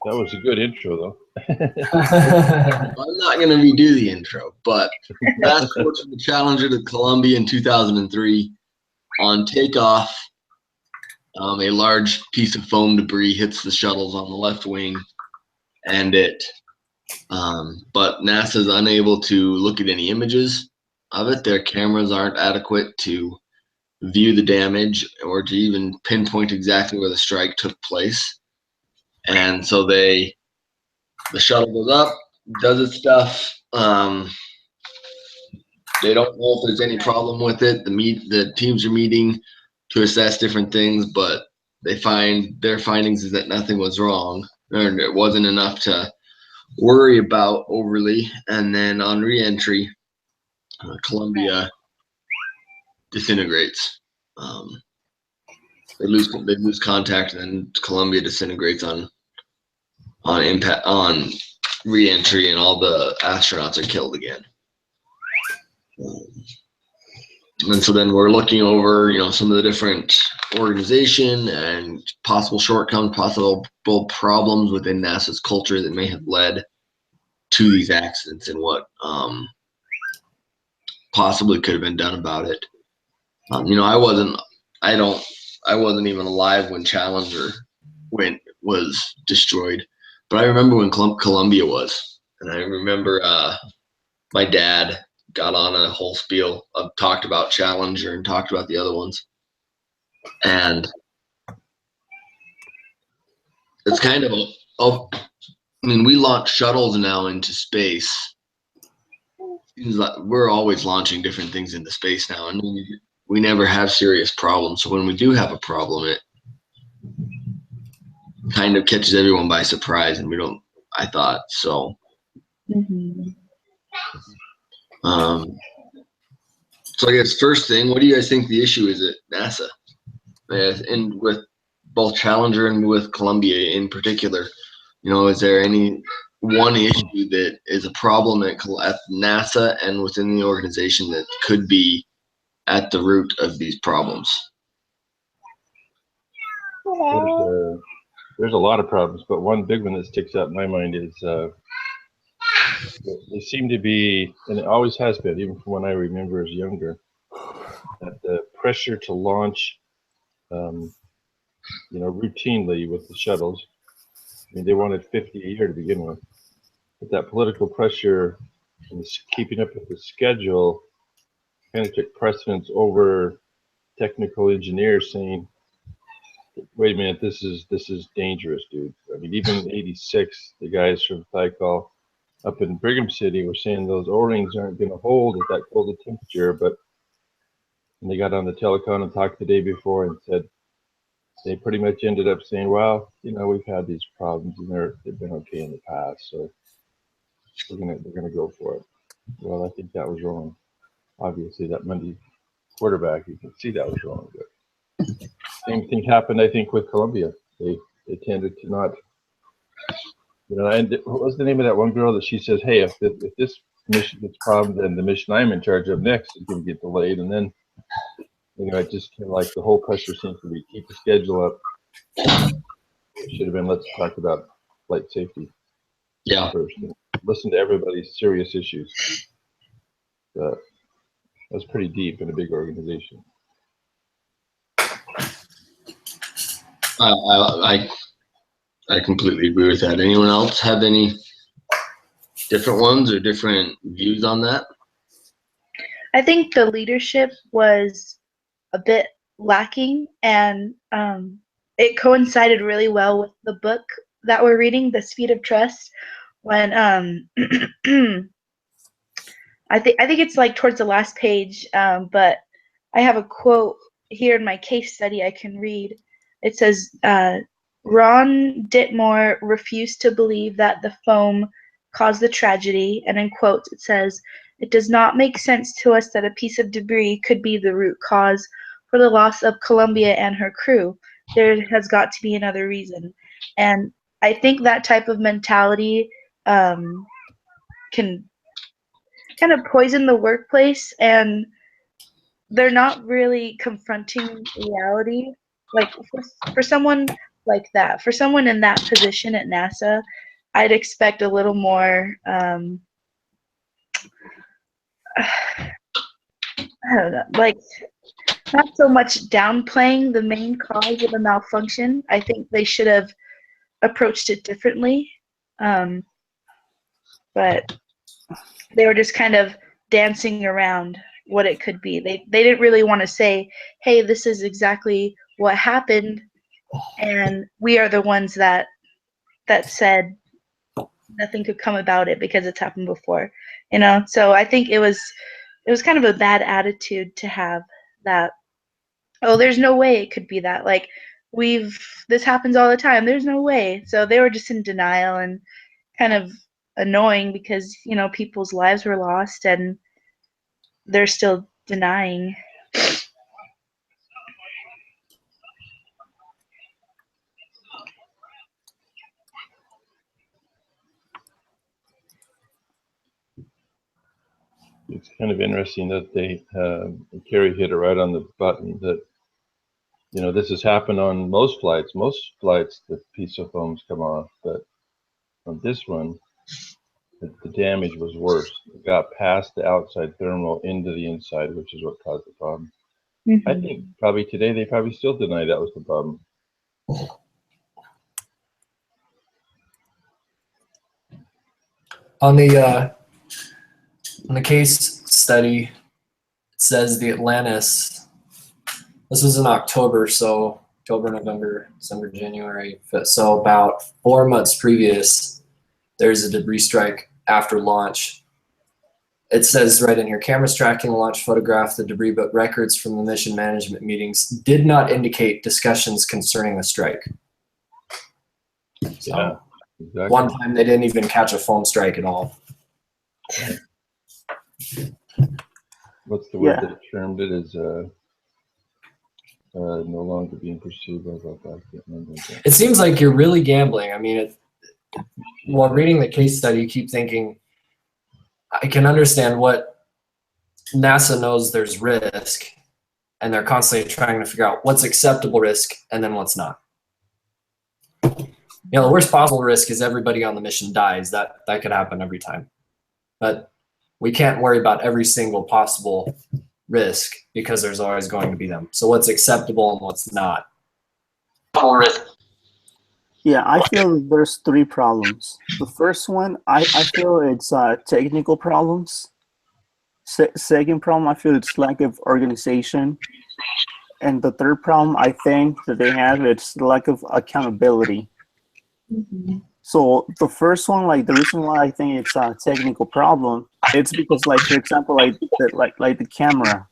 That was a good intro, though. I'm not going to redo the intro, but fast forward from the Challenger to Columbia in 2003. On takeoff, a large piece of foam debris hits the shuttles on the left wing, and but NASA's unable to look at any images of it. Their cameras aren't adequate to view the damage or to even pinpoint exactly where the strike took place. And so the shuttle goes up, does its stuff. They don't know if there's any problem with it. The teams are meeting to assess different things, but their findings is that nothing was wrong, or it wasn't enough to worry about overly. And then on re-entry, Columbia disintegrates. They lose contact, and then Columbia disintegrates on impact on re-entry, and all the astronauts are killed again. And so then we're looking over, some of the different organization and possible shortcomings, possible problems within NASA's culture that may have led to these accidents, and what possibly could have been done about it. I wasn't even alive when Challenger was destroyed, but I remember when Columbia was, and I remember my dad got on a whole spiel of talked about Challenger and talked about the other ones, and it's kind of we launch shuttles now into space. Seems like we're always launching different things into space now, and we never have serious problems. So when we do have a problem, it kind of catches everyone by surprise, and we don't. I thought so. Mm-hmm. So I guess first thing, what do you guys think the issue is at NASA, and with both Challenger and with Columbia in particular? Is there any one issue that is a problem at NASA and within the organization that could be at the root of these problems? There's a lot of problems, but one big one that sticks out in my mind is they seem to be, and it always has been, even from when I remember as younger, that the pressure to launch, routinely with the shuttles. They wanted 50 a year to begin with, but that political pressure and keeping up with the schedule kind of took precedence over technical engineers saying, "Wait a minute, this is dangerous, dude." Even in '86, the guys from Thiokol up in Brigham City were saying those O-rings aren't going to hold at that cold a temperature. But when they got on the telecon and talked the day before and said, they pretty much ended up saying, well, we've had these problems and they've been okay in the past, so they're gonna go for it. Well, I think that was wrong. Obviously, that Monday quarterback, you can see that was wrong. But same thing happened, I think, with Columbia. They tended to not. And what was the name of that one girl that she says, hey, if this mission gets problems, then the mission I'm in charge of next is going to get delayed. And then, it just kind of like the whole pressure seems to be keep the schedule up. It should have been, let's talk about flight safety. Yeah. First. Listen to everybody's serious issues. That was pretty deep in a big organization. I completely agree with that. Anyone else have any different ones or different views on that? I think the leadership was a bit lacking, and it coincided really well with the book that we're reading, The Speed of Trust, when I think it's like towards the last page, but I have a quote here in my case study I can read. It says, Ron Ditmore refused to believe that the foam caused the tragedy, and in quotes it says, it does not make sense to us that a piece of debris could be the root cause for the loss of Columbia and her crew. There has got to be another reason. And I think that type of mentality can kind of poison the workplace, and they're not really confronting reality. Like for someone like that. For someone in that position at NASA, I'd expect a little more. I don't know, like not so much downplaying the main cause of a malfunction. I think they should have approached it differently. But they were just kind of dancing around what it could be. They didn't really want to say, hey, this is exactly what happened, and we are the ones that said nothing could come about it because it's happened before. So I think it was kind of a bad attitude to have that, oh, there's no way it could be that. Like, this happens all the time. There's no way. So they were just in denial and kind of annoying because, people's lives were lost and they're still denying. It's kind of interesting that Kerry hit it right on the button that, this has happened on most flights. Most flights, the piece of foams come off, but on this one, the damage was worse. It got past the outside thermal into the inside, which is what caused the problem. Mm-hmm. I think probably today they probably still deny that was the problem. On the case study, it says the Atlantis. This was in October, so October, November, December, January. So about 4 months previous, there's a debris strike after launch. It says right in here, cameras tracking the launch photographed the debris, but records from the mission management meetings did not indicate discussions concerning the strike. So Yeah, exactly. one time they didn't even catch a foam strike at all. What's the word that termed it as no longer being pursued? I can't remember that. It seems like you're really gambling. I mean, while reading the case study, you keep thinking, I can understand what NASA knows there's risk, and they're constantly trying to figure out what's acceptable risk and then what's not. The worst possible risk is everybody on the mission dies. That could happen every time. But we can't worry about every single possible risk because there's always going to be them. So what's acceptable and what's not? Yeah, I feel there's three problems. The first one, I feel it's technical problems. Second problem, I feel it's lack of organization. And the third problem, I think that they have, it's lack of accountability. Mm-hmm. So the first one, like the reason why I think it's a technical problem, it's because, like, for example, like the camera.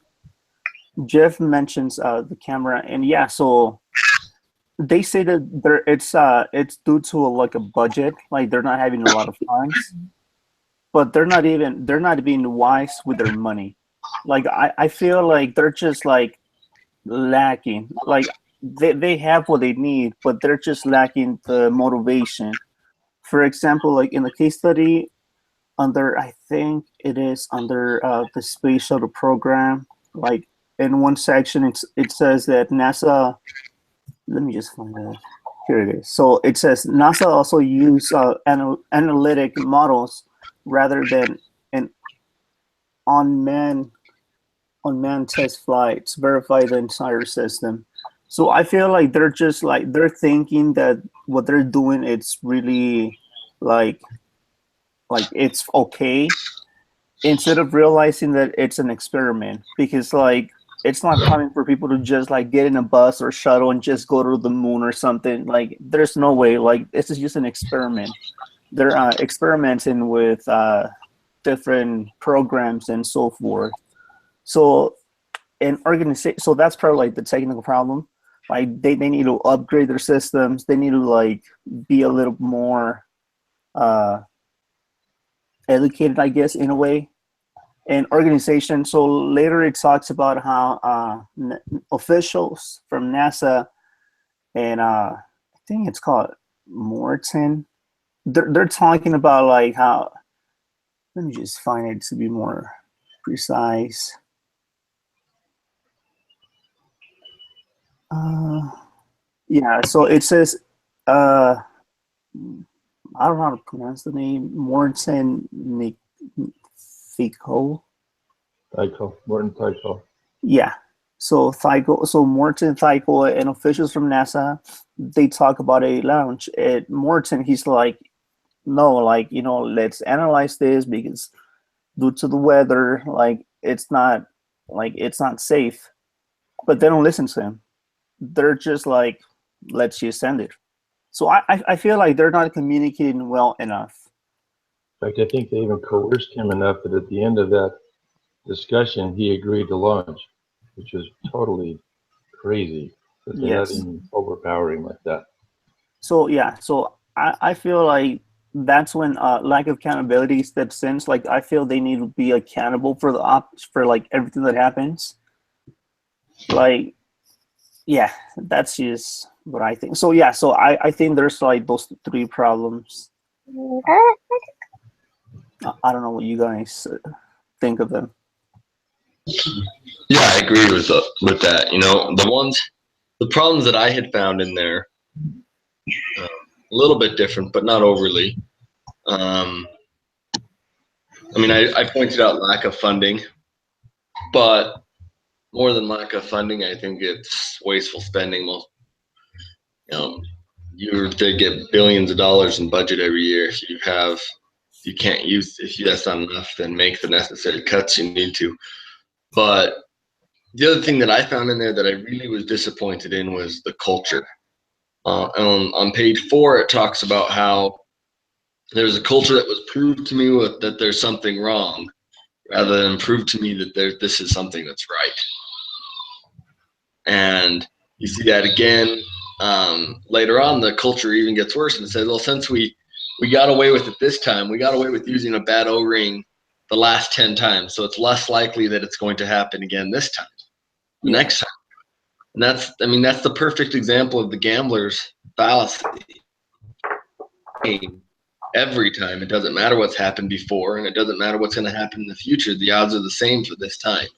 Jeff mentions the camera, and yeah, so they say that it's due to like a budget, like they're not having a lot of funds, but they're not being wise with their money. Like I feel like they're just like lacking. Like they have what they need, but they're just lacking the motivation. For example, like in the case study, I think it is under the space shuttle program, like in one section it says that NASA, let me just find it. Here it is. So it says NASA also use analytic models rather than an unmanned test flights verify the entire system. So I feel like they're just like they're thinking that what they're doing it's really like it's okay, instead of realizing that it's an experiment, because like it's not common for people to just like get in a bus or shuttle and just go to the moon or something. Like there's no way. Like this is just an experiment. They're experimenting with different programs and so forth. So an organization, so that's probably like the technical problem. Like they need to upgrade their systems. They need to like be a little more educated, I guess, in a way. And organization. So later it talks about how officials from NASA and I think it's called Morton. They're talking about like how. Let me just find it to be more precise. Yeah. So it says I don't know how to pronounce the name. Morton Thico. Morton Tycho. Yeah. So Morton Thico and officials from NASA, they talk about a launch. At Morton, he's like, no, like, let's analyze this because due to the weather, it's not safe. But they don't listen to him. They're just like, let's just send it. So I feel like they're not communicating well enough. In fact, I think they even coerced him enough that at the end of that discussion, he agreed to launch, which was totally crazy. That they Yes. let him overpower him like that. So yeah, I feel like that's when lack of accountability steps in. Like I feel they need to be accountable for for like everything that happens. Like, yeah, that's just what I think. So yeah, so I think there's like those three problems. I don't know what you guys think of them. Yeah, I agree with that. The problems that I had found in there, a little bit different, but not overly. I pointed out lack of funding, but more than lack of funding, I think it's wasteful spending. They get billions of dollars in budget every year. If that's not enough, then make the necessary cuts you need to. But the other thing that I found in there that I really was disappointed in was the culture. On page 4, it talks about how there's a culture that was proved to me that there's something wrong, rather than prove to me that this is something that's right. And you see that again later on. The culture even gets worse and says, well, since we got away with it this time, we got away with using a bad O-ring the last 10 times, so it's less likely that it's going to happen again this time, the next time. And that's the perfect example of the gambler's fallacy. Every time, it doesn't matter what's happened before, and it doesn't matter what's going to happen in the future. The odds are the same for this time.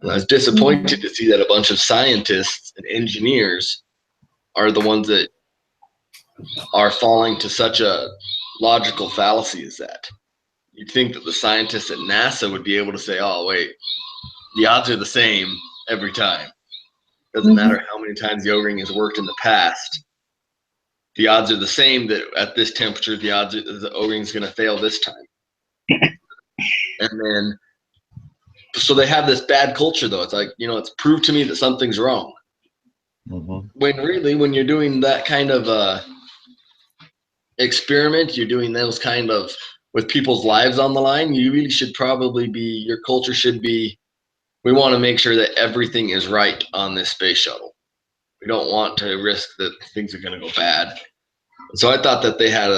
And I was disappointed to see that a bunch of scientists and engineers are the ones that are falling to such a logical fallacy as that. You'd think that the scientists at NASA would be able to say, oh, wait, the odds are the same every time. Doesn't matter how many times the O-ring has worked in the past. The odds are the same that at this temperature, the O-ring is going to fail this time. And then, so they have this bad culture, though. It's like, it's proved to me that something's wrong. Mm-hmm. When you're doing that kind of experiment, you're doing those kind of with people's lives on the line, you really should your culture should be, we want to make sure that everything is right on this space shuttle. We don't want to risk that things are going to go bad. So I thought that they have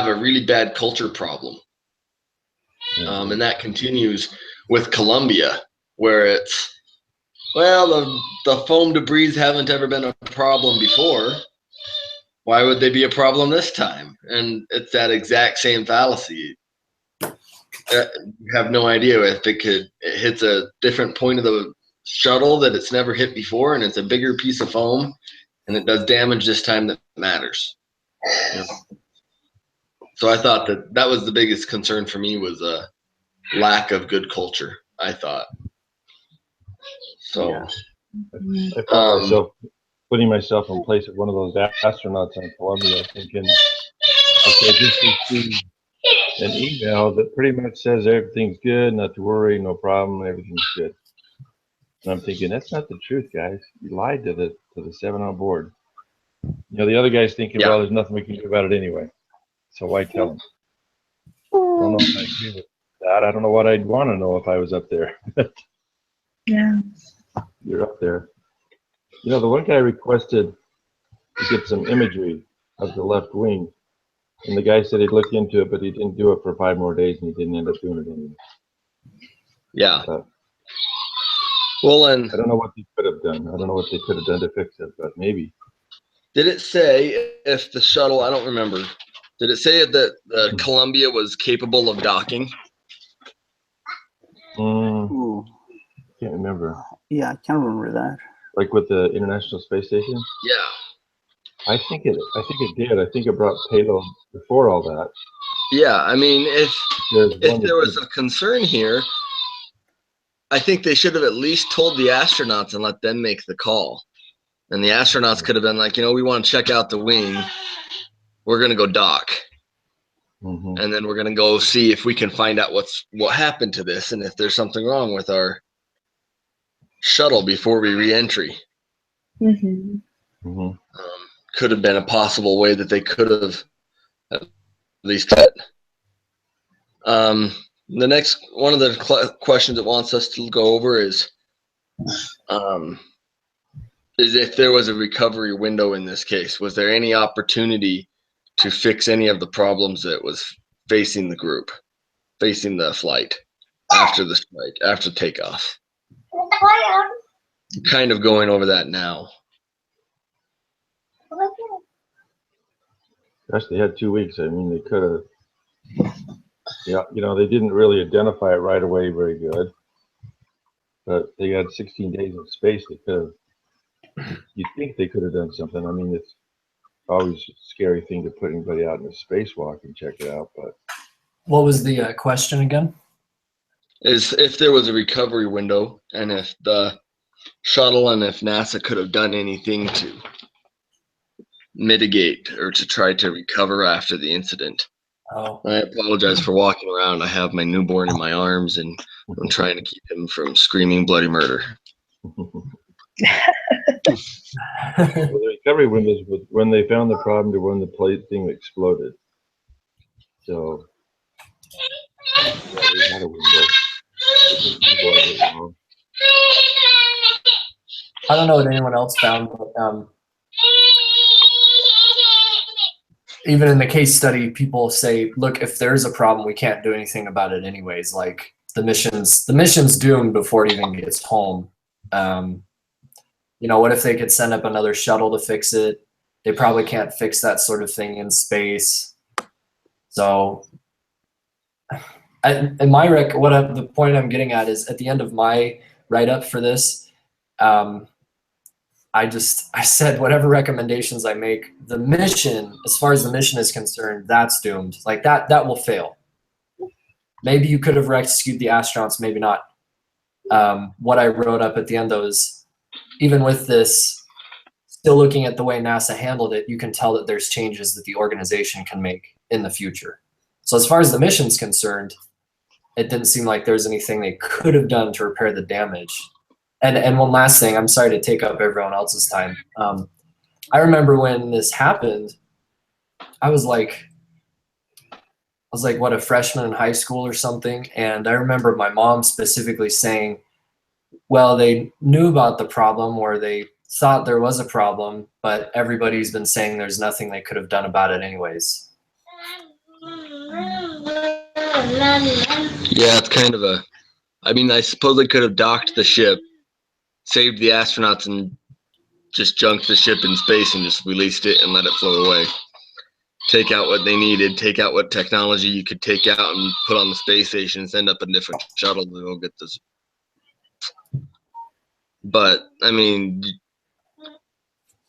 a really bad culture problem. And that continues with Columbia, where it's, well, the foam debris haven't ever been a problem before. Why would they be a problem this time? And it's that exact same fallacy. You have no idea if it hits a different point of the shuttle that it's never hit before, and it's a bigger piece of foam, and it does damage this time that matters. So I thought that was the biggest concern for me, was a lack of good culture, I thought. So Yeah. I found myself putting myself in place of one of those astronauts on Columbia, thinking, okay, just received an email that pretty much says everything's good, not to worry, no problem, everything's good. And I'm thinking, that's not the truth, guys. You lied to the 7 on board. The other guy's thinking, well, there's nothing we can do about it anyway. So why tell them? I don't know if I agree with that. I don't know what I'd want to know if I was up there. Yeah. You're up there. The one guy requested to get some imagery of the left wing, and the guy said he'd look into it, but he didn't do it for 5 more days, and he didn't end up doing it anyway. Yeah. But and I don't know what they could have done. I don't know what they could have done to fix it, but maybe. Did it say if the shuttle? I don't remember. Did it say that the Columbia was capable of docking? Ooh. Can't remember. Yeah, I can't remember that. Like with the International Space Station? Yeah. I think it did. I think it brought payload before all that. Yeah, I mean, There's if one there that was a concern here, I think they should have at least told the astronauts and let them make the call. And the astronauts could have been like, we want to check out the wing. We're going to go dock. Mhm. And then we're going to go see if we can find out what happened to this and if there's something wrong with our shuttle before we re-entry. Mhm. Mhm. Could have been a possible way that they could have at least cut. The next one of the questions it wants us to go over is if there was a recovery window in this case. Was there any opportunity to fix any of the problems that was facing the group, facing the flight after the strike, after takeoff? Kind of going over that now. Gosh, they had 2 weeks. I mean, they could have. Yeah, they didn't really identify it right away very good, but they had 16 days in space. They could have. You'd think they could have done something. I mean, it's always a scary thing to put anybody out in a spacewalk and check it out, but What was the question again? Is if there was a recovery window and if the shuttle and if NASA could have done anything to mitigate or to try to recover after the incident. Oh, I apologize for walking around. I have my newborn in my arms and I'm trying to keep him from screaming bloody murder. well, the recovery windows was when they found the problem to when the plate thing exploded. So yeah, they had a window. I don't know what anyone else found, but even in the case study, people say, look, if there's a problem, we can't do anything about it anyways. Like the mission's doomed before it even gets home. What if they could send up another shuttle to fix it? They probably can't fix that sort of thing in space. So the point I'm getting at is at the end of my write-up for this, I said whatever recommendations I make, the mission, as far as the mission is concerned, that's doomed. Like that will fail. Maybe you could have rescued the astronauts, maybe not. What I wrote up at the end though is, even with this, still looking at the way NASA handled it, you can tell that there's changes that the organization can make in the future. So as far as the mission's concerned, it didn't seem like there was anything they could have done to repair the damage. And one last thing, I'm sorry to take up everyone else's time. I remember when this happened, I was like, what, a freshman in high school or something. And I remember my mom specifically saying, well, they knew about the problem, or they thought there was a problem, but everybody's been saying there's nothing they could have done about it anyways. Yeah, it's kind of I suppose they could have docked the ship, saved the astronauts, and just junked the ship in space and just released it and let it float away. Take out what they needed, take out what technology you could take out and put on the space station and send up a different shuttle to go get this. But, I mean,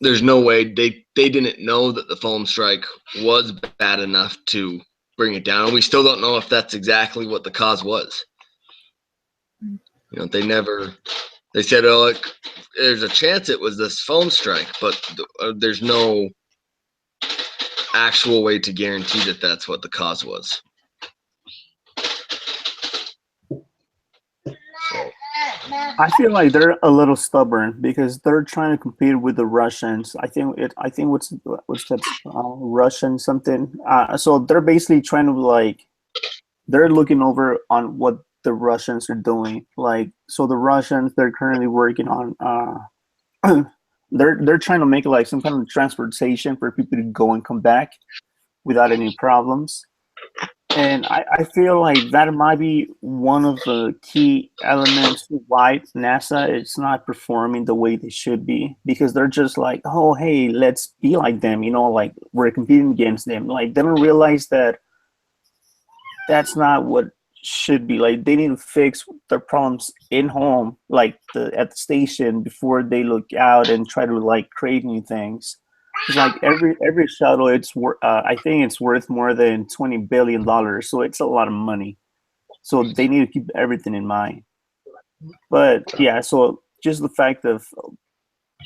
there's no way they didn't know that the foam strike was bad enough to bring it down. We still don't know if that's exactly what the cause was. They said, there's a chance it was this foam strike, but there's no actual way to guarantee that that's what the cause was. I feel like they're a little stubborn because they're trying to compete with the Russians. I think what's that Russian something. So they're basically trying to they're looking over on what the Russians are doing. So the Russians, they're currently working on they're trying to make some kind of transportation for people to go and come back without any problems. And I feel like that might be one of the key elements why NASA is not performing the way they should be, because they're just like, oh, hey, let's be like them, we're competing against them. They don't realize that that's not what should be. They need to fix their problems in home, at the station, before they look out and try to create new things. It's like every shuttle, I think it's worth more than $20 billion. So it's a lot of money. So they need to keep everything in mind. But yeah, so just the fact of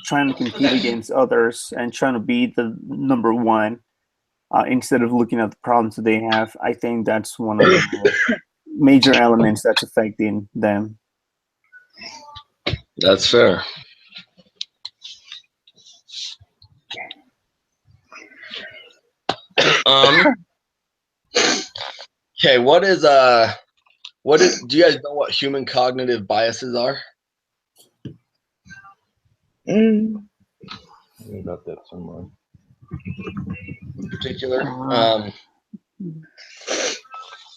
trying to compete against others and trying to be the number one instead of looking at the problems that they have, I think that's one of the major elements that's affecting them. That's fair. Okay, do you guys know what human cognitive biases are? Mm. I think about that somewhere. In particular.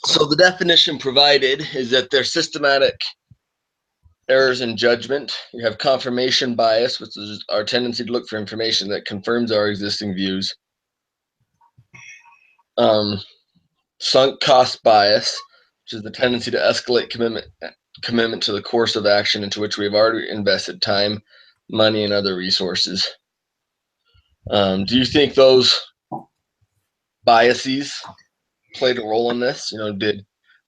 So the definition provided is that they're systematic errors in judgment. You have confirmation bias, which is our tendency to look for information that confirms our existing views. Sunk cost bias, which is the tendency to escalate commitment to the course of action into which we have already invested time, money, and other resources. Do you think those biases played a role in this?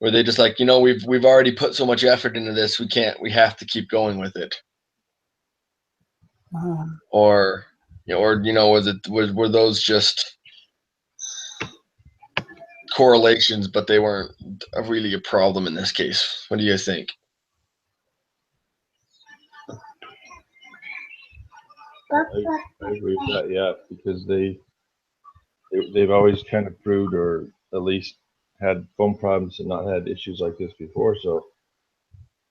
Were they just like, we've already put so much effort into this, we have to keep going with it? Or were those just correlations, but they weren't really a problem in this case? What do you guys think? I agree with that, yeah, because they've always kind of proved, or at least had phone problems and not had issues like this before. So,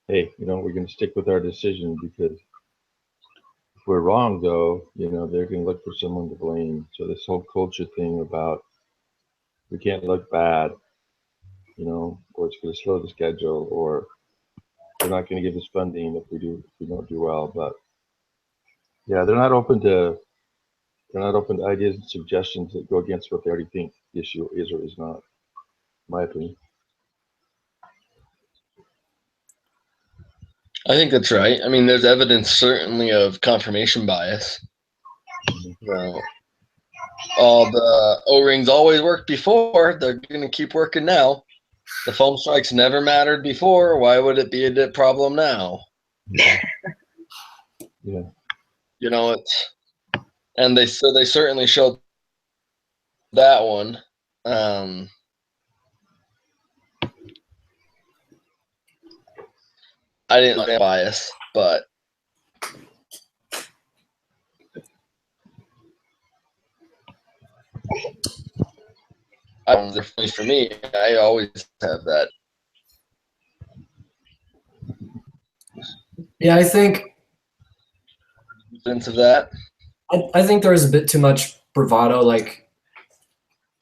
hey, we're going to stick with our decision, because if we're wrong, though, they're going to look for someone to blame. So this whole culture thing about we can't look bad, or it's going to slow the schedule, or they're not going to give us funding if we don't do well. But yeah, they're not open to ideas and suggestions that go against what they already think the issue is or is not, in my opinion. I think that's right. I mean, there's evidence certainly of confirmation bias. All the O-rings always worked before, they're going to keep working now. The foam strikes never mattered before, why would it be a problem now? Yeah. And they certainly showed that one. I didn't like bias, but definitely for me, I always have that. Yeah, I think Sense of that. I think there was a bit too much bravado. Like,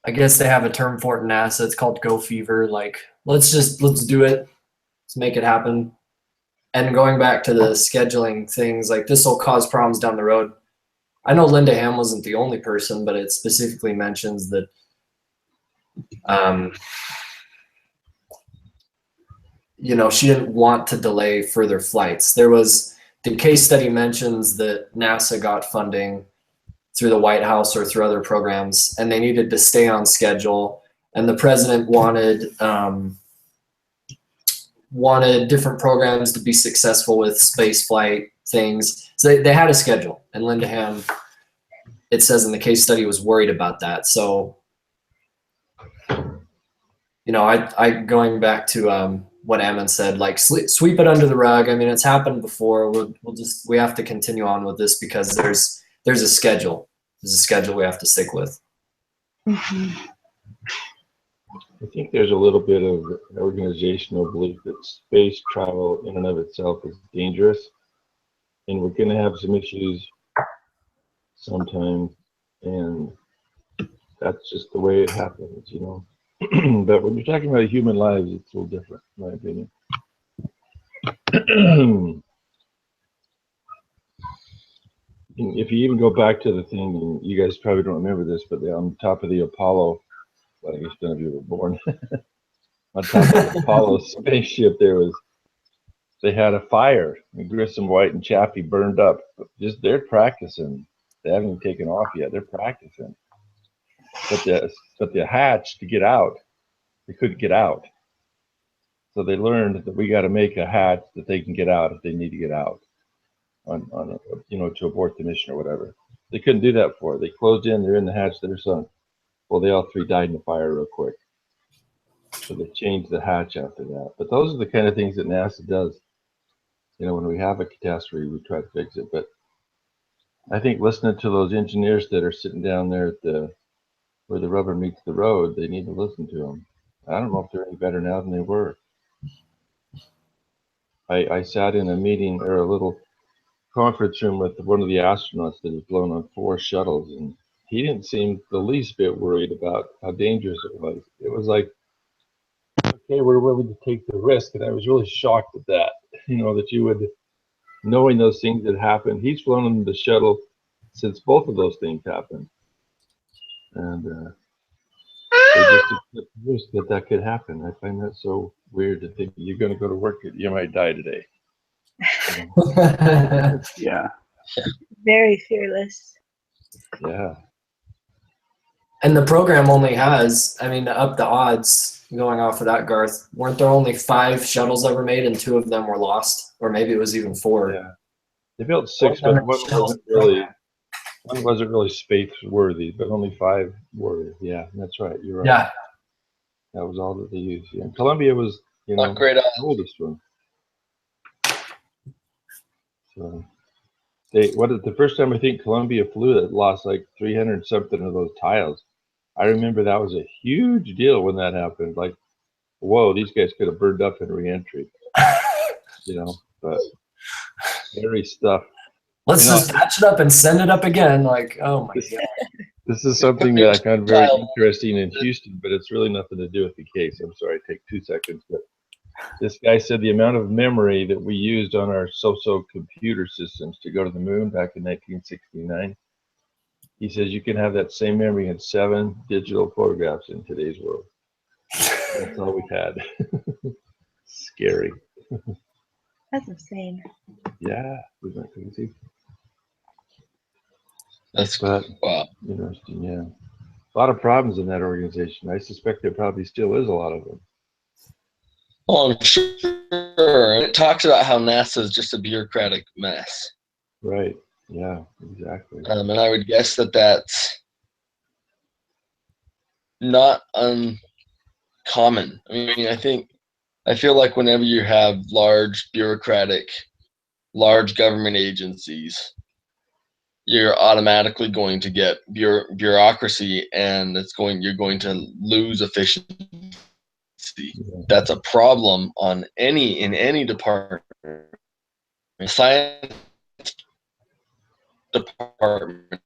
I guess they have a term for it in NASA. It's called "go fever." Like, let's do it. Let's make it happen. And going back to the scheduling things, like this will cause problems down the road. I know Linda Ham wasn't the only person, but it specifically mentions that she didn't want to delay further flights. The case study mentions that NASA got funding through the White House or through other programs, and they needed to stay on schedule. And the president wanted different programs to be successful with space flight things. So they had a schedule, and Linda Ham, it says in the case study, was worried about that. So, I going back to what Ammon said, like sweep it under the rug. I mean, it's happened before. We have to continue on with this because there's a schedule. There's a schedule we have to stick with. Mm-hmm. I think there's a little bit of organizational belief that space travel in and of itself is dangerous, and we're going to have some issues sometimes, and that's just the way it happens, But when you're talking about human lives, it's a little different, in my opinion. If you even go back to the thing, and you guys probably don't remember this, but on top of the Apollo, well, I guess none of you were born. On top of the Apollo spaceship, they had a fire. And Grissom, White, and Chaffee burned up. They're practicing They haven't even taken off yet. They're practicing. But the hatch to get out, they couldn't get out. So they learned that we got to make a hatch that they can get out if they need to get out to abort the mission or whatever. They couldn't do that before. They closed in, they're in the hatch, they're sunk. Well, they all three died in the fire real quick. So they changed the hatch after that. But those are the kind of things that NASA does. When we have a catastrophe, we try to fix it. But I think listening to those engineers that are sitting down there at where the rubber meets the road, they need to listen to them. I don't know if they're any better now than they were. I sat in a meeting or a little conference room with one of the astronauts that has flown on 4 shuttles, and he didn't seem the least bit worried about how dangerous it was. It was like, okay, we're willing to take the risk, and I was really shocked at that. That you would, knowing those things that happened. He's flown in the shuttle since both of those things happened, and they just accept the risk that could happen. I find that so weird to think you're going to go to work, you might die today. Yeah. Very fearless. Yeah. And the program only has, to up the odds, going off of that, Garth, weren't there only 5 shuttles ever made and 2 of them were lost? Or maybe it was even 4. Yeah. They built 6, but one wasn't really space worthy, but only 5 were. Yeah, that's right. You're right. Yeah. That was all that they used. Yeah. And Columbia was, Not great. the oldest one. So the first time I think Columbia flew, it lost like 300 something of those tiles. I remember that was a huge deal when that happened. Like, whoa, these guys could have burned up in reentry. But scary stuff. Let's just patch it up and send it up again. Like, oh my God. This is something that I found very interesting in Houston, but it's really nothing to do with the case. I'm sorry, take 2 seconds. But this guy said the amount of memory that we used on our so-so computer systems to go to the moon back in 1969, he says you can have that same memory in 7 digital photographs in today's world. That's all we had. Scary. That's insane. Yeah, isn't that crazy? That's But wow. interesting, yeah. A lot of problems in that organization. I suspect there probably still is a lot of them. Oh, I'm sure. It talks about how NASA is just a bureaucratic mess. Right. Yeah, exactly. And I would guess that that's not uncommon. I feel like whenever you have large bureaucratic, large government agencies, you're automatically going to get bureaucracy, and you're going to lose efficiency. Yeah. That's a problem in any department. Science department,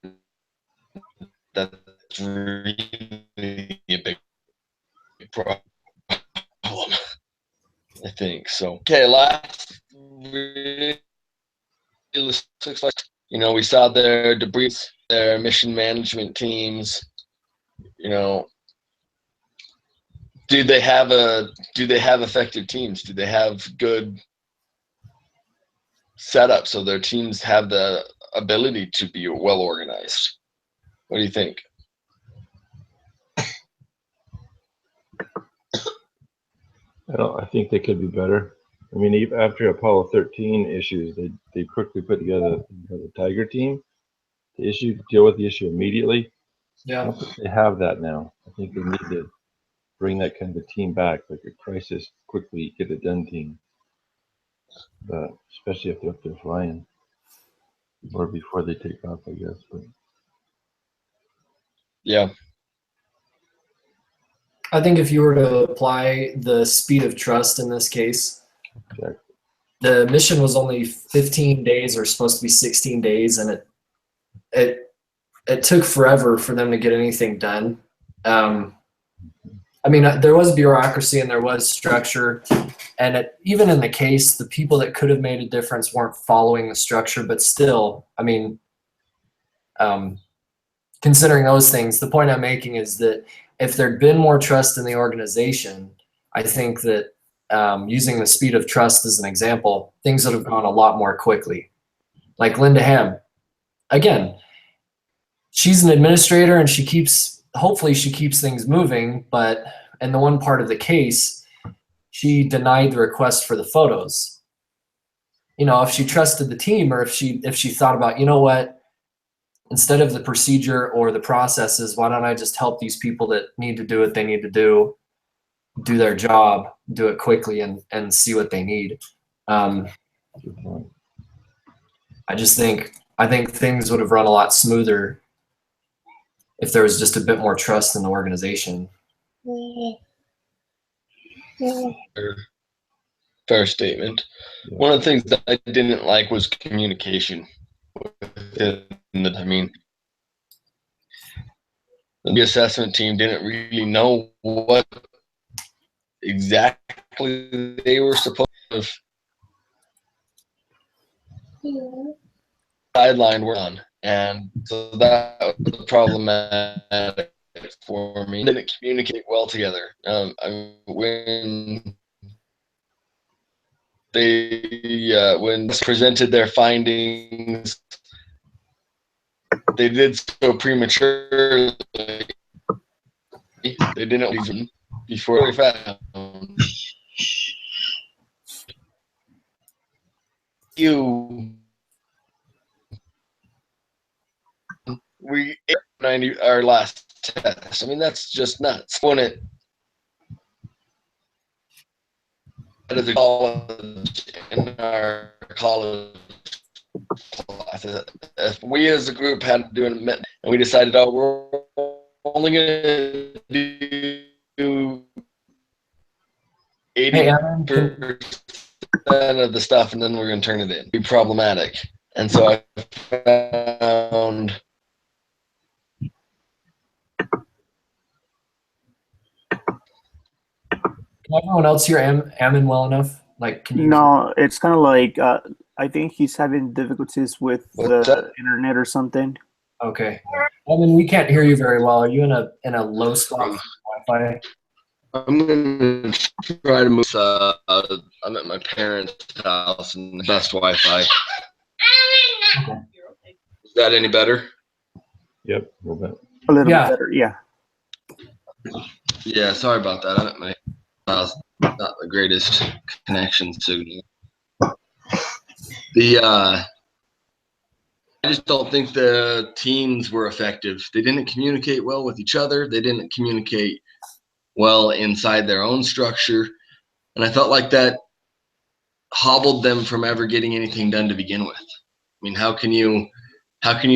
that's really a big problem, I think. So, okay, last really looks like, we saw their debris, their mission management teams, do they have effective teams? Do they have good setup so their teams have the ability to be well organized? What do you think? I think they could be better. Even after Apollo 13 issues, they quickly put together the Tiger team to deal with the issue immediately. I Yeah. don't think they have that now. I think they need to bring that kind of a team back, like a crisis, quickly get it done team. But especially if they're up there flying, or before they take off, I guess. But Yeah. I think if you were to apply the speed of trust in this case, exactly. the mission was only 15 days or supposed to be 16 days, and it took forever for them to get anything done. There was bureaucracy and there was structure, and even in the case, the people that could have made a difference weren't following the structure, but still, considering those things, the point I'm making is that if there'd been more trust in the organization, I think that using the speed of trust as an example, things would have gone a lot more quickly. Like Linda Ham, again, she's an administrator and hopefully she keeps things moving, but in the one part of the case, she denied the request for the photos. You know, if she trusted the team, or if she thought about, you know what, instead of the procedure or the processes, why don't I just help these people that need to do what they need to do their job, do it quickly, and see what they need. I think things would have run a lot smoother if there was just a bit more trust in the organization. Fair statement. Yeah. One of the things that I didn't like was communication. I mean, the assessment team didn't really know what exactly they were supposed to sideline were on, and so that was problematic for me. They didn't communicate well together. When when presented their findings, they did so prematurely. They didn't leave before they found you. We 90 our last test. I mean, that's just nuts. When it out of the college in our college classes, if we as a group had to do an admit, and we decided, oh, we're only going to do 80% of the stuff, and then we're going to turn it in. Be problematic, and so I found. Can everyone else hear Ammon well enough? Like, can you? No, it's kind of like I think he's having difficulties with What's the that? internet or something. Okay. Ammon, we can't hear you very well. Are you in a low spot for Wi-Fi? I'm gonna try to move. I'm at my parents' house and the best Wi-Fi. Okay. Is that any better? Yep, a little bit. A little Yeah. bit better, yeah. Yeah, sorry about that. I'm at my house. Not the greatest connection signal. I just don't think the teams were effective. They didn't communicate well with each other. They didn't communicate well inside their own structure. And I felt like that hobbled them from ever getting anything done to begin with. I mean, how can you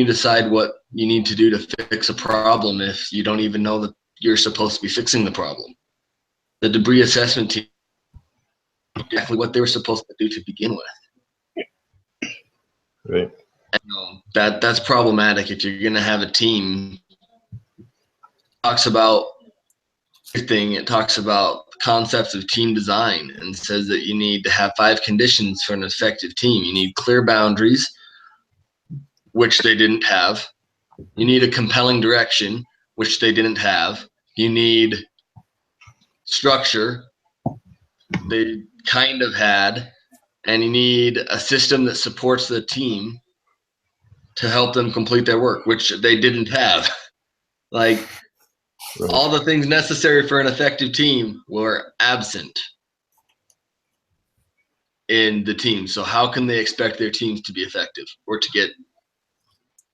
decide what you need to do to fix a problem if you don't even know that you're supposed to be fixing the problem? The debris assessment team knew exactly what they were supposed to do to begin with. Right. And, that's problematic if you're going to have a team. Talks about everything. It talks about concepts of team design and says that you need to have 5 conditions for an effective team. You need clear boundaries, which they didn't have. You need a compelling direction, which they didn't have. You need structure, they kind of had, and you need a system that supports the team to help them complete their work, which they didn't have. Like, Right. all the things necessary for an effective team were absent in the team. So how can they expect their teams to be effective or to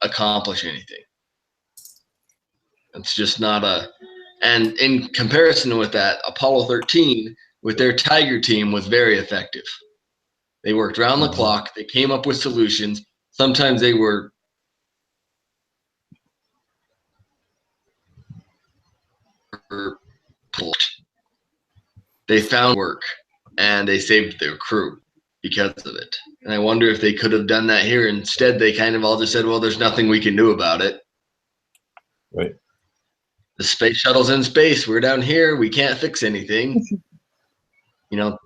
accomplish anything? It's just not and in comparison with that, Apollo 13 with their Tiger team was very effective. They worked round the clock. They came up with solutions. Sometimes they were they found work and they saved their crew because of it. And I wonder if they could have done that here. Instead, they kind of all just said, well, there's nothing we can do about it. Right. The space shuttle's in space. We're down here. We can't fix anything.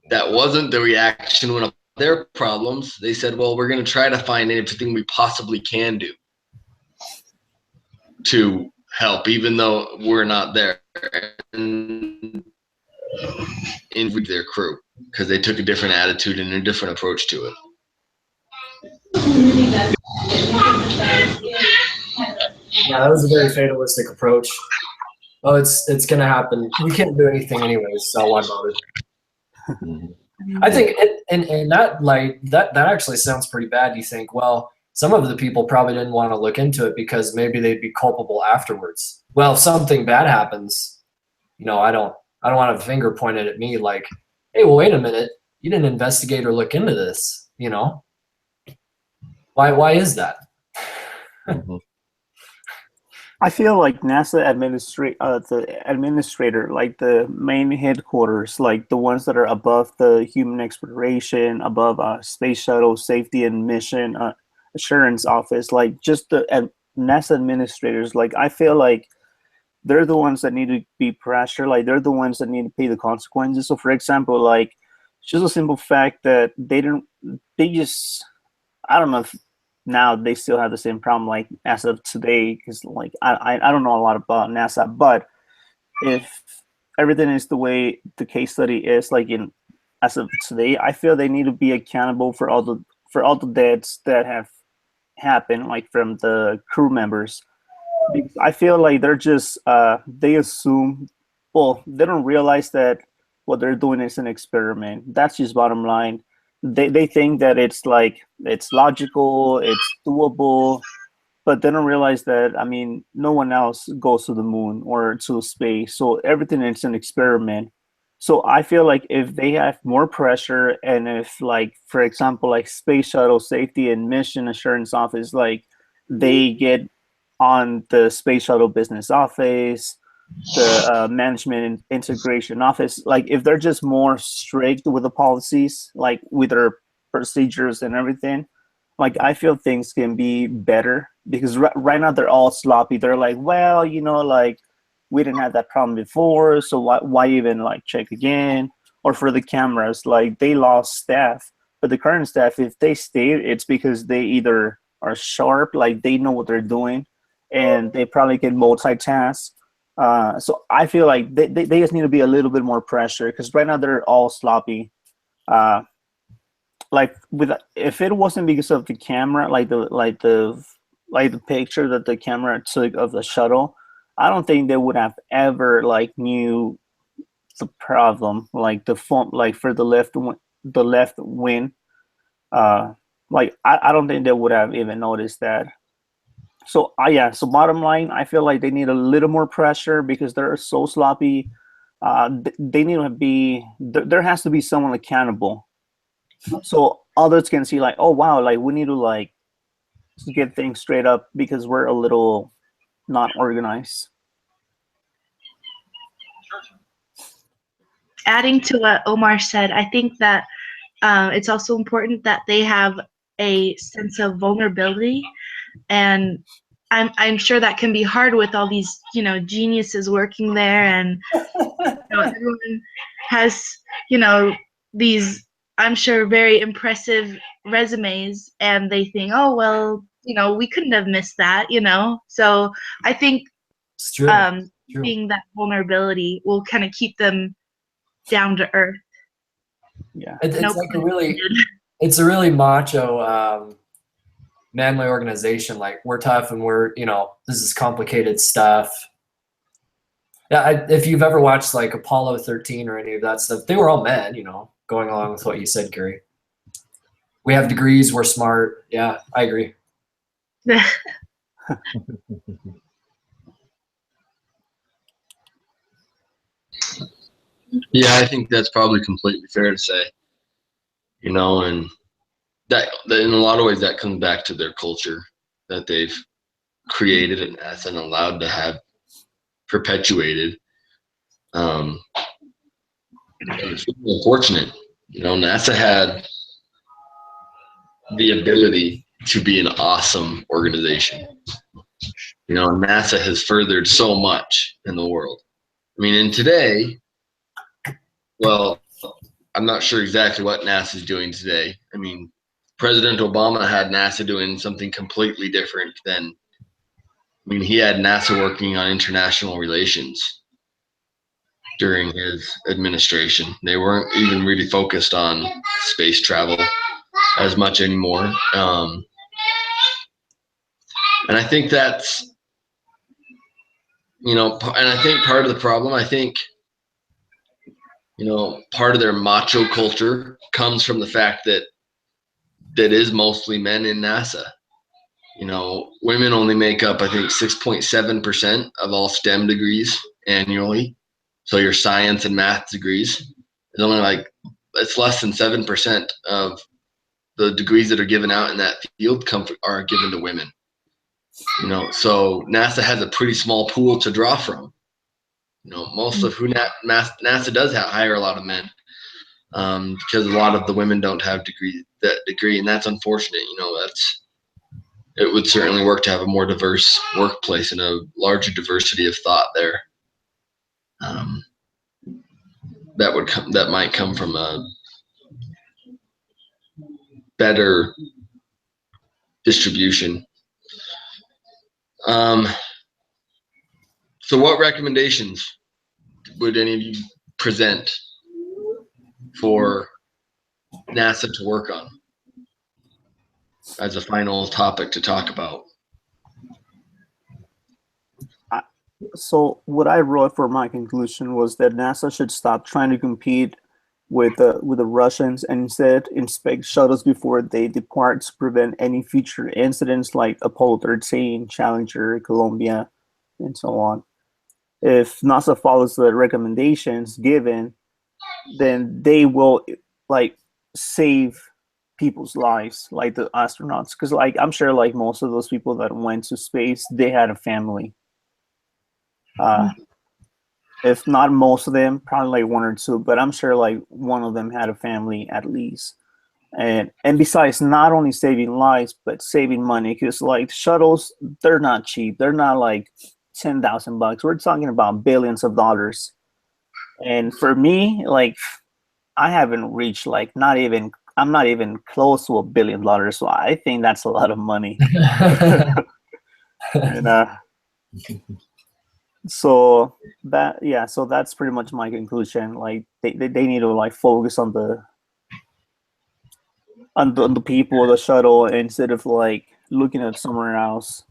That wasn't the reaction when their problems. They said, well, we're going to try to find everything we possibly can do to help, even though we're not there. And with their crew, because they took a different attitude and a different approach to it. Yeah, that was a very fatalistic approach. Oh, it's gonna happen. We can't do anything anyways, so why bother? Mhm. I think in that light, that actually sounds pretty bad. You think, well, some of the people probably didn't want to look into it because maybe they'd be culpable afterwards. Well, if something bad happens, I don't want a finger pointed at me like, hey, well, wait a minute, you didn't investigate or look into this. Why is that? Mhm. I feel like NASA the administrator, like the main headquarters, like the ones that are above the human exploration, above space shuttle safety and mission assurance office, like just the NASA administrators. Like I feel like they're the ones that need to be pressured. Like they're the ones that need to pay the consequences. So, for example, like just a simple fact that they just, I don't know if now they still have the same problem like as of today, because like I don't know a lot about NASA, but if everything is the way the case study is like in as of today, I feel they need to be accountable for all the deaths that have happened, like from the crew members. Because I feel like they're just they assume, well, they don't realize that what they're doing is an experiment. That's just bottom line. They think that it's like it's logical, it's doable, but they don't realize that, I mean, no one else goes to the moon or to space, so everything is an experiment. So I feel like if they have more pressure, and if, like, for example, like space shuttle safety and mission assurance office, like they get on the space shuttle business office, the management and integration office, like if they're just more strict with the policies, like with their procedures and everything, like I feel things can be better. Because right now they're all sloppy. They're like, well, like we didn't have that problem before, so why even like check again? Or for the cameras, like they lost staff, but the current staff, if they stayed, it's because they either are sharp, like they know what they're doing, and they probably can multitask. So I feel like they just need to be a little bit more pressure, because right now they're all sloppy. Like with if it wasn't because of the camera, like the picture that the camera took of the shuttle, I don't think they would have ever like knew the problem, like the phone, like for the left wing. Uh, like I don't think they would have even noticed that. So yeah. So bottom line, I feel like they need a little more pressure because they're so sloppy. They need to be. There has to be someone accountable, so others can see like, oh wow, like we need to like get things straight up because we're a little not organized. Adding to what Omar said, I think that it's also important that they have a sense of vulnerability, and I'm sure that can be hard with all these geniuses working there, and everyone has these, I'm sure, very impressive resumes, and they think, oh well, we couldn't have missed that. So I think It's true. True. being that vulnerability will kind of keep them down to earth. Yeah. It's No like pun intended. it's a really macho, manly organization. Like we're tough and this is complicated stuff. Yeah, if you've ever watched like Apollo 13 or any of that stuff, they were all men, going along with what you said, Gary. We have degrees, we're smart. Yeah, I agree. Yeah, I think that's probably completely fair to say. And that in a lot of ways that comes back to their culture that they've created and allowed to have perpetuated. It's really unfortunate. NASA had the ability to be an awesome organization. NASA has furthered so much in the world. I mean, and today, well, I'm not sure exactly what NASA is doing today. I mean, President Obama had NASA doing something completely different than, he had NASA working on international relations during his administration. They weren't even really focused on space travel as much anymore. And I think that's you know, and I think part of the problem, I think, you know, part of their macho culture comes from the fact that is mostly men in NASA. You know, women only make up, I think, 6.7% of all STEM degrees annually. So your science and math degrees is only like, it's less than 7% of the degrees that are given out in that field are given to women. You know, so NASA has a pretty small pool to draw from. You know, most of who NASA does hire a lot of men, because a lot of the women don't have that degree, and that's unfortunate. You know, it would certainly work to have a more diverse workplace and a larger diversity of thought there. That might come from a better distribution. So what recommendations would any of you present for NASA to work on as a final topic to talk about? So what I wrote for my conclusion was that NASA should stop trying to compete with the Russians and instead inspect shuttles before they depart to prevent any future incidents like Apollo 13, Challenger, Columbia, and so on. If NASA follows the recommendations given, then they will like save people's lives, like the astronauts, because like I'm sure like most of those people that went to space, they had a family. If not most of them, probably like one or two, but I'm sure like one of them had a family at least. And besides, not only saving lives but saving money, because like shuttles, they're not cheap. They're not like $10,000. We're talking about billions of dollars. And for me, like I haven't reached like I'm not even close to $1 billion. So I think that's a lot of money. And so that's pretty much my conclusion. Like they need to like focus on the people, the shuttle, instead of like looking at somewhere else.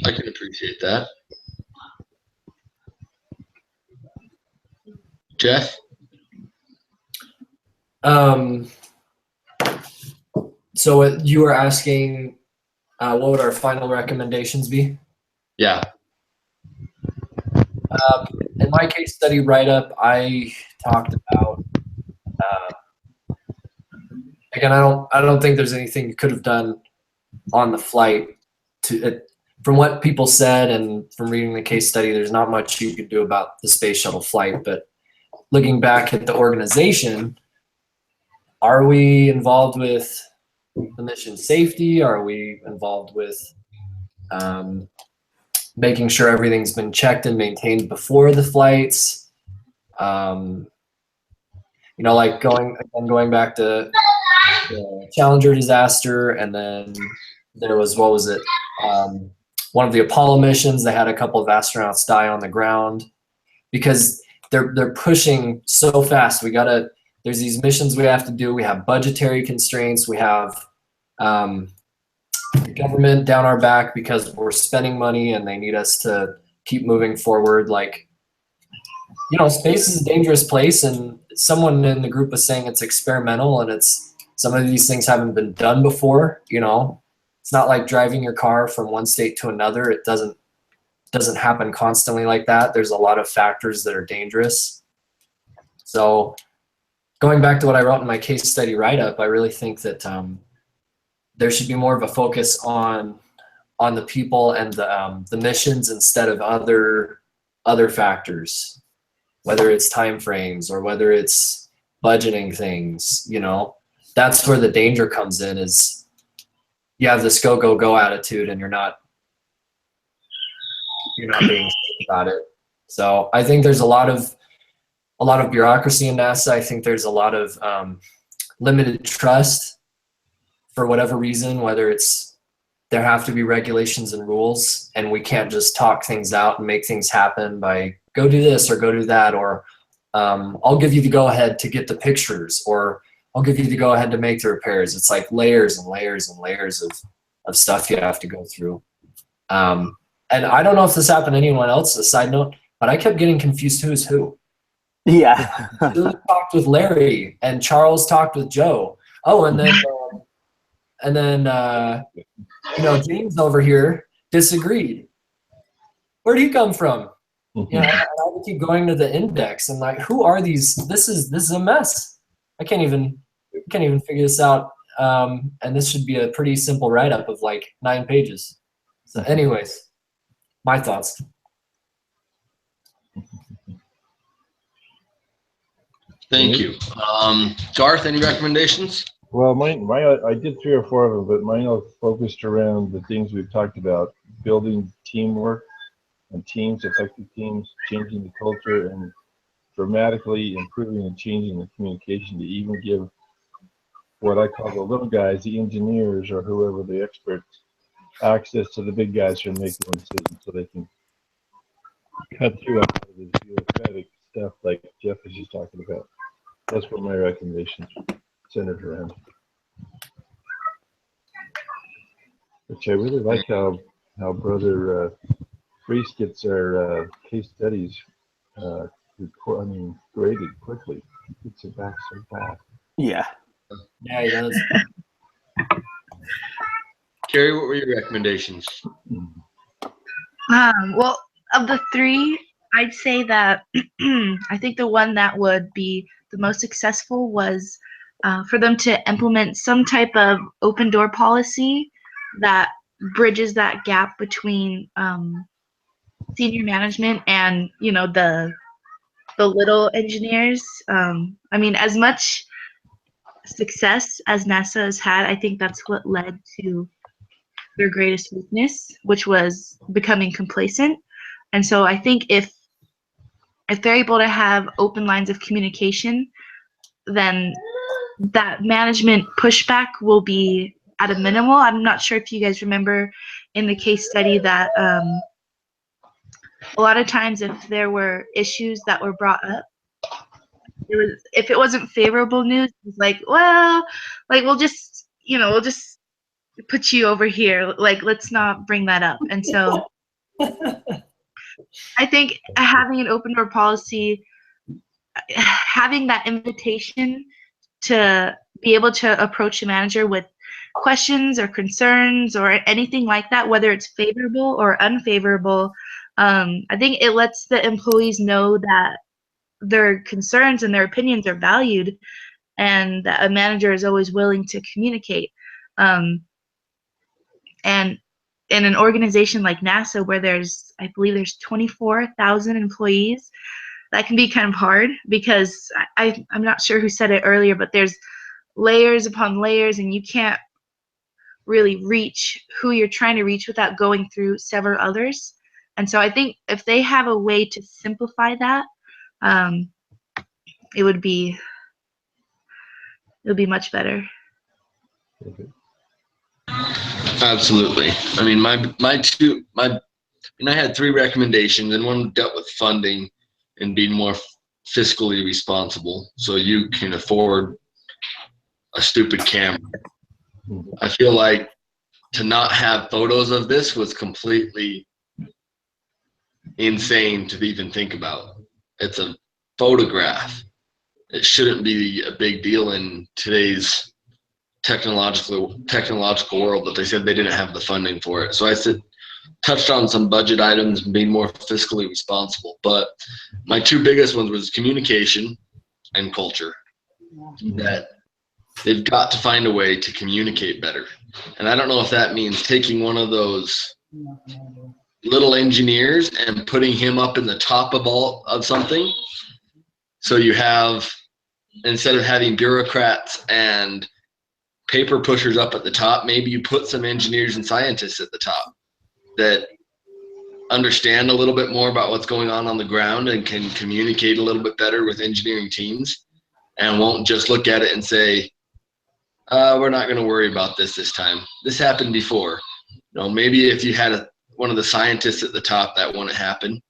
I can appreciate that. Jeff? So you were asking, what would our final recommendations be? Yeah. In my case study write-up, I talked about, again, I don't think there's anything you could have done on the flight from what people said and from reading the case study, there's not much you could do about the space shuttle flight. But looking back at the organization, are we involved with the mission safety? Are we involved with making sure everything's been checked and maintained before the flights? You know, like going back to the Challenger disaster, and then there was, what was it? One of the Apollo missions, they had a couple of astronauts die on the ground because they're pushing so fast. There's these missions we have to do. We have budgetary constraints. We have the government down our back because we're spending money and they need us to keep moving forward. Like, you know, space is a dangerous place, and someone in the group was saying it's experimental, and some of these things haven't been done before. You know, it's not like driving your car from one state to another. It doesn't happen constantly like that. There's a lot of factors that are dangerous. So going back to what I wrote in my case study write-up, I really think that there should be more of a focus on the people and the missions instead of other factors, whether it's time frames or whether it's budgeting things. You know, that's where the danger comes in, is you have this go attitude and you're not being safe about it. So I think there's a lot of bureaucracy in NASA. I think there's a lot of limited trust for whatever reason, whether it's there have to be regulations and rules, and we can't just talk things out and make things happen by go do this or go do that, or I'll give you the go ahead to get the pictures, or I'll give you the go ahead to make the repairs. It's like layers and layers and layers of stuff you have to go through. And I don't know if this happened to anyone else, a side note, but I kept getting confused who's who. Yeah. Julie talked with Larry and Charles talked with Joe. Oh, and then James over here disagreed. Where'd he come from? Mhm. I had to keep going to the index and like, who are these? This is a mess. I can't even figure this out. And this should be a pretty simple write-up of like 9 pages. So anyways, my thoughts. Thank you. Garth, any recommendations? Well, I did 3 or 4 of them, but mine are focused around the things we've talked about: building teamwork and teams, effective teams, changing the culture, and dramatically improving and changing the communication to even give what I call the little guys, the engineers or whoever the experts, access to the big guys who are making the decisions, so they can cut through a lot of this bureaucratic stuff like Jeff was just talking about. That's what my recommendations centered around. Which I really like how Brother Priest gets our case studies graded quickly. He gets it back so fast. Yeah. Yeah, he does. Carrie, what were your recommendations? Well, of the 3, I'd say that I think the one that would be the most successful was for them to implement some type of open door policy that bridges that gap between senior management and the little engineers. I mean, as much success as NASA has had, I think that's what led to their greatest weakness, which was becoming complacent. And so I think if they're able to have open lines of communication, then that management pushback will be at a minimal. I'm not sure if you guys remember in the case study that a lot of times if there were issues that were brought up, if it wasn't favorable news, it was like, well, like we'll just put you over here. Like, let's not bring that up. And so I think having an open door policy, having that invitation to be able to approach a manager with questions or concerns or anything like that, whether it's favorable or unfavorable, I think it lets the employees know that their concerns and their opinions are valued and that a manager is always willing to communicate. And in an organization like NASA, where I believe there's 24,000 employees, that can be kind of hard because I'm not sure who said it earlier, but there's layers upon layers and you can't really reach who you're trying to reach without going through several others. And so I think if they have a way to simplify that, it would be much better. Absolutely. I mean, I had 3 recommendations, and one dealt with funding and being more fiscally responsible, so you can afford a stupid camera. I feel like to not have photos of this was completely insane to even think about. It's a photograph. It shouldn't be a big deal in today's technological world, but they said they didn't have the funding for it. So I touched on some budget items and being more fiscally responsible, but my 2 biggest ones was communication and culture. That they've got to find a way to communicate better. And I don't know if that means taking one of those little engineers and putting him up in the top of something. So you have, instead of having bureaucrats and paper pushers up at the top, maybe you put some engineers and scientists at the top that understand a little bit more about what's going on the ground and can communicate a little bit better with engineering teams and won't just look at it and say, we're not going to worry about this time. This happened before. Maybe if you had one of the scientists at the top, that wouldn't happen.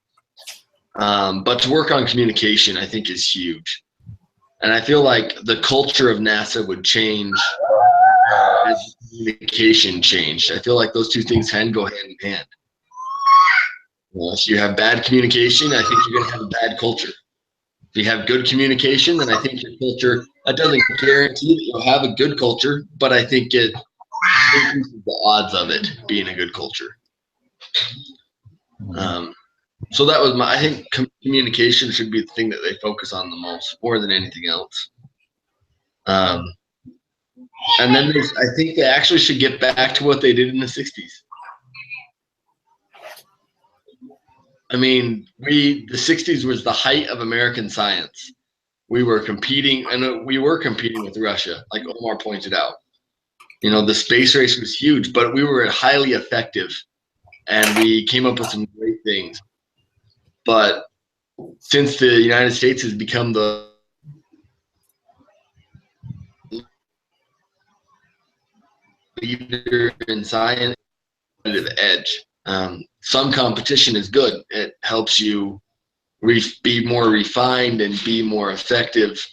But to work on communication, I think, is huge. And I feel like the culture of NASA would change has communication changed? I feel like those two things can go hand in hand. If you have bad communication, I think you're going to have a bad culture. If you have good communication, then I think your culture, that doesn't guarantee that you'll have a good culture, but I think it increases the odds of it being a good culture. So that was I think communication should be the thing that they focus on the most, more than anything else. And then I think they actually should get back to what they did in the 60s. I mean, the 60s was the height of American science. We were competing, and we were competing with Russia, like Omar pointed out. The space race was huge, but we were highly effective, and we came up with some great things. But since the United States has become the leader in science, edge. Some competition is good. It helps you be more refined and be more effective.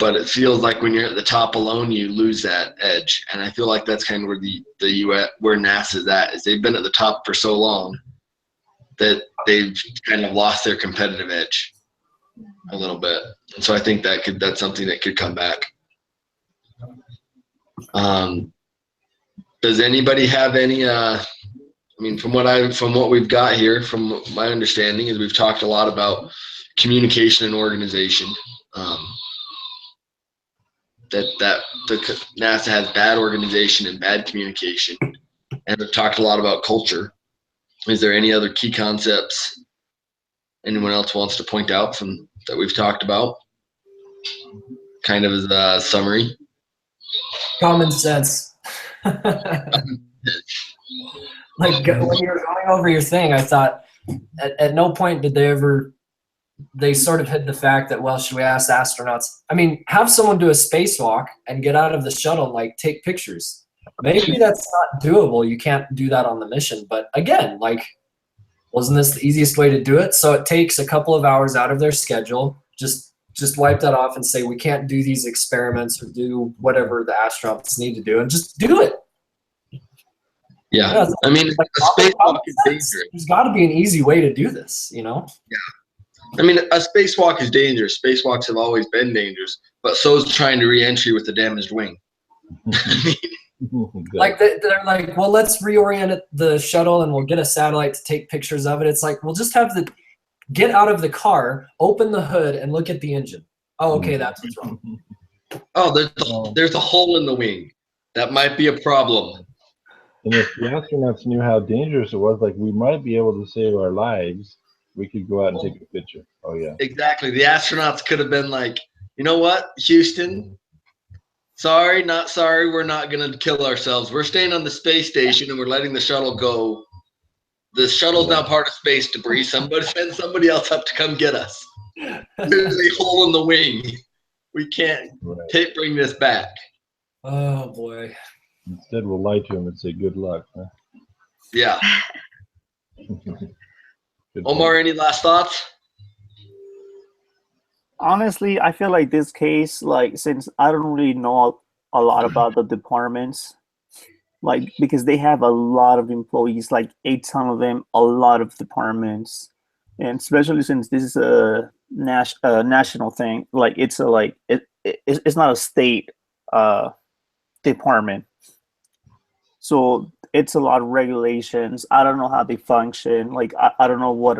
But it feels like when you're at the top alone, you lose that edge. And I feel like that's kind of where the US, where NASA's at, is they've been at the top for so long that they've kind of lost their competitive edge a little bit. And so I think that's something that could come back. Does anybody have any? I mean, from what we've got here, from my understanding, is we've talked a lot about communication and organization. That the NASA has bad organization and bad communication, and we've talked a lot about culture. Is there any other key concepts anyone else wants to point out from that we've talked about? Kind of as a summary. Common sense. Like when you were going over your thing, I thought at no point did they sort of hid the fact that, well, should we ask astronauts? I mean, have someone do a spacewalk and get out of the shuttle and like take pictures. Maybe that's not doable. You can't do that on the mission. But again, like, wasn't this the easiest way to do it? So it takes a couple of hours out of their schedule. Just wipe that off and say, we can't do these experiments or do whatever the astronauts need to do, and just do it. Yeah, I mean, a spacewalk is dangerous. There's got to be an easy way to do this, Yeah. I mean, a spacewalk is dangerous. Spacewalks have always been dangerous, but so is trying to re-entry with a damaged wing. Like they're like, well, let's reorient the shuttle and we'll get a satellite to take pictures of it. It's like, we'll just have get out of the car, open the hood, and look at the engine. Oh, okay, that's what's wrong. Oh, there's a hole in the wing. That might be a problem. And if the astronauts knew how dangerous it was, like, we might be able to save our lives, we could go out and take a picture. Oh, yeah. Exactly. The astronauts could have been like, you know what, Houston, sorry, not sorry, we're not going to kill ourselves. We're staying on the space station and we're letting the shuttle go. The shuttle's now part of space debris. Send somebody else up to come get us. There's a hole in the wing. We can't bring this back. Oh, boy. Instead, we'll lie to him and say good luck. Huh? Yeah. Good Omar, any last thoughts? Honestly, I feel like this case, like, since I don't really know a lot about the departments, like, because they have a lot of employees, like 8 ton of them, a lot of departments, and especially since this is a national thing, like, it's it's not a state department, so it's a lot of regulations. I don't know how they function. Like, I don't know what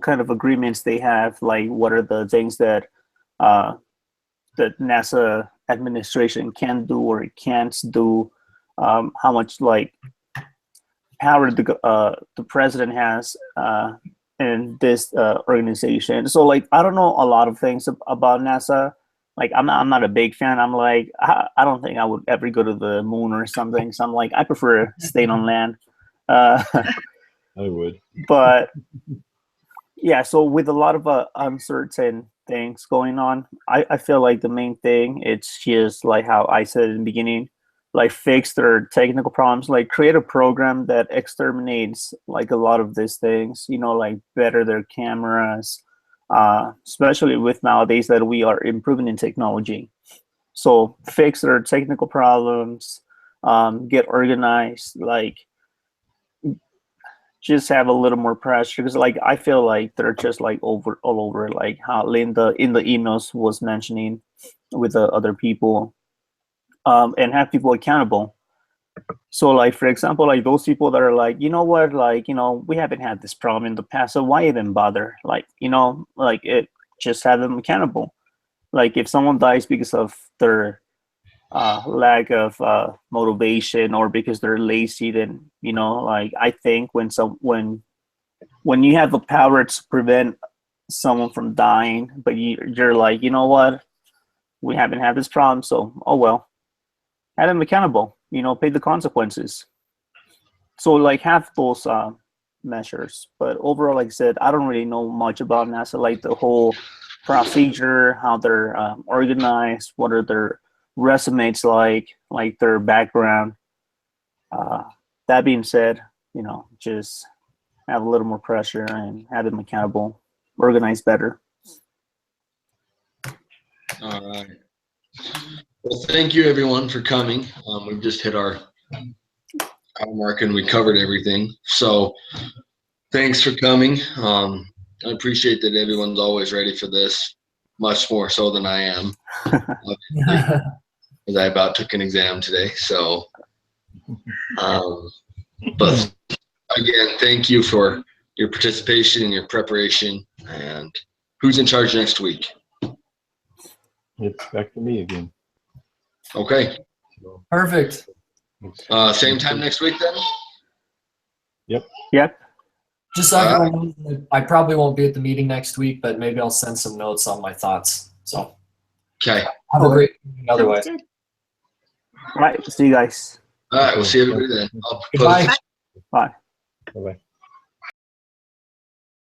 kind of agreements they have. Like, what are the things that the NASA administration can do or can't do? How much, like, power the president has in this organization. So, like, I don't know a lot of things about NASA. Like, I'm not a big fan. I'm like, I don't think I would ever go to the moon or something. So I'm like, I prefer staying on land. I would. But yeah, so with a lot of uncertain things going on, I feel like the main thing, it's just like how I said in the beginning, like, fix their technical problems, like create a program that exterminates like a lot of these things, like better their cameras, especially with nowadays that we are improving in technology. So fix their technical problems, get organized, like just have a little more pressure, because like I feel like they're just like all over, like how Linda in the emails was mentioning with the other people, and have people accountable. So like, for example, like those people that are like, you know what, like, you know, we haven't had this problem in the past, so why even bother? Like, you know, like it, just have them accountable. Like if someone dies because of their lack of motivation or because they're lazy, then, you know, like I think when you have the power to prevent someone from dying, but you're like, you know what, we haven't had this problem, so oh well, have them accountable, you know, pay the consequences. So like have those measures. But overall, like I said, I don't really know much about NASA, like the whole procedure, how they're organized, what are their resumes like their background. That being said, you know, just have a little more pressure and have them accountable, organize better. All right. Well, thank you everyone for coming. We've just hit our hour mark and we covered everything. So thanks for coming. I appreciate that everyone's always ready for this, much more so than I am. Because I about took an exam today. So, but again, thank you for your participation and your preparation. And who's in charge next week? It's back to me again. Okay. So, Perfect. Same time next week then? Yep. Just so everyone knows, I probably won't be at the meeting next week, but maybe I'll send some notes on my thoughts. So Okay. have a great evening otherwise. Sounds good. All right. See you guys. All right. We'll see everybody then. I'll Goodbye. Bye. Bye-bye.